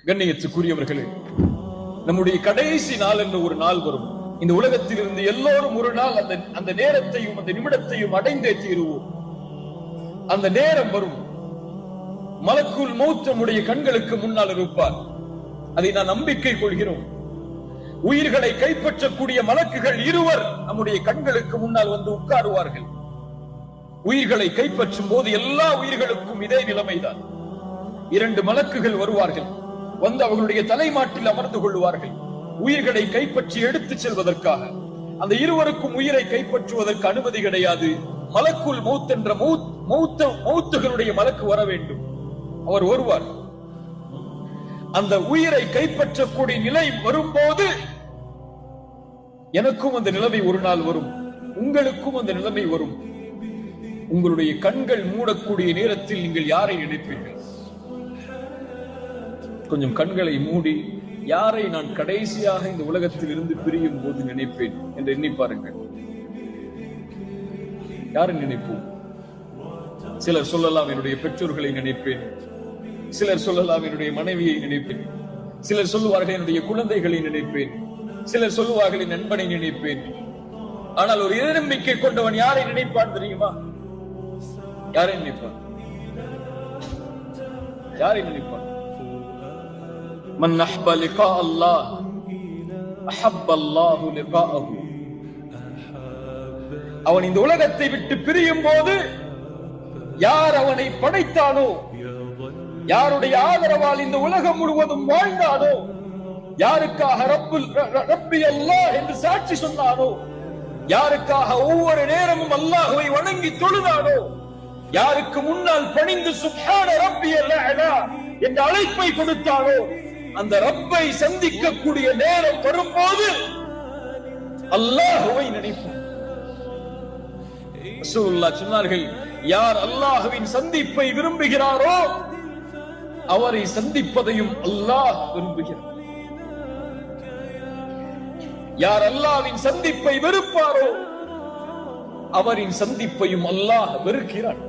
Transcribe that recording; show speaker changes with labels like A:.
A: கண்ணியத்துக்குரியவர்களே, நம்முடைய கடைசி நாள் என்ற ஒரு நாள் வரும். இந்த உலகத்தில் இருந்து எல்லோரும் ஒரு நாள் அந்த நேரத்தையும் அந்த நிமிடத்தையும் அடைந்தே தீருவோம். அந்த நேரம் வரும். மலக்குல் மௌத் நம்முடைய கண்களுக்கு முன்னால் இருப்பார். அதை நான் நம்பிக்கை கொள்கிறோம். உயிர்களை கைப்பற்றக்கூடிய மலக்குகள் இருவர் நம்முடைய கண்களுக்கு முன்னால் வந்து உட்காருவார்கள். உயிர்களை கைப்பற்றும் போது எல்லா உயிர்களுக்கும் இதே நிலைமைதான். 2 மலக்குகள் வருவார்கள். வந்து அவர்களுடைய தலைமாட்டில் அமர்ந்து கொள்வார்கள். உயிர்களை கைப்பற்றி எடுத்துச் செல்வதற்காக. அந்த இருவருக்கும் உயிரை கைப்பற்றுவதற்கு அனுமதி கிடையாது. மலக்குல் மௌத் என்ற மௌத்துகளுடைய மலக்கு வர வேண்டும். அவர் வருவார். அந்த உயிரை கைப்பற்றக்கூடிய நிலை வரும்போது எனக்கும் அந்த நிலைமை ஒரு நாள் வரும், உங்களுக்கும் அந்த நிலைமை வரும். உங்களுடைய கண்கள் மூடக்கூடிய நேரத்தில் நீங்கள் யாரை நினைப்பீர்கள்? கொஞ்சம் கண்களை மூடி, யாரை நான் கடைசியாக இந்த உலகத்தில் இருந்து பிரியும் போது நினைப்பேன் என்று எண்ணி பாருங்கள். யாரை நினைப்போம்? சிலர் சொல்லலாம் என்னுடைய பெற்றோர்களை நினைப்பேன், சிலர் சொல்லலாம் என்னுடைய மனைவியை நினைப்பேன், சிலர் சொல்லுவார்கள் என்னுடைய குழந்தைகளை நினைப்பேன், சிலர் சொல்லுவார்கள் என் நண்பனை நினைப்பேன். ஆனால் ஒரு இறைநம்பிக்கை கொண்டவன் யாரை நினைப்பான் தெரியுமா? யாரை நினைப்பான்? யாரை நினைப்பான்? மன் அஹ்ப லிகா அல்லாஹ் அஹப்ப அல்லாஹு லிகாஅஹு. அவன் இந்த உலகத்தை விட்டு பிரியும் போது யார் அவனை படைத்தானோ, யாருடைய ஆதரவால் இந்த உலகம் முழுவதும் வாழ்ந்தானோ, யாருக்காக ரப்பி அல்லாஹ் என்று சாட்சி சொன்னானோ, யாருக்காக ஒவ்வொரு நேரமும் அல்லாஹ்வை வணங்கி தொழுதானோ, யாருக்கு முன்னால் பணிந்து சுப்ஹான ரப்பியல் அலா என்ற அழைப்பை கொடுத்தானோ, அந்த ரப்பை சந்திக்கக்கூடிய நேரம் வரும்போது அல்லாஹ்வை நினைப்போம். ரசூலுல்லாஹ் சொன்னார்கள், யார் அல்லாஹ்வின் சந்திப்பை விரும்புகிறாரோ அவரை சந்திப்பதையும் அல்லாஹ் விரும்புகிறார். யார் அல்லாஹ்வின் சந்திப்பை வெறுப்பாரோ அவரின் சந்திப்பையும் அல்லாஹ் வெறுக்கிறார்.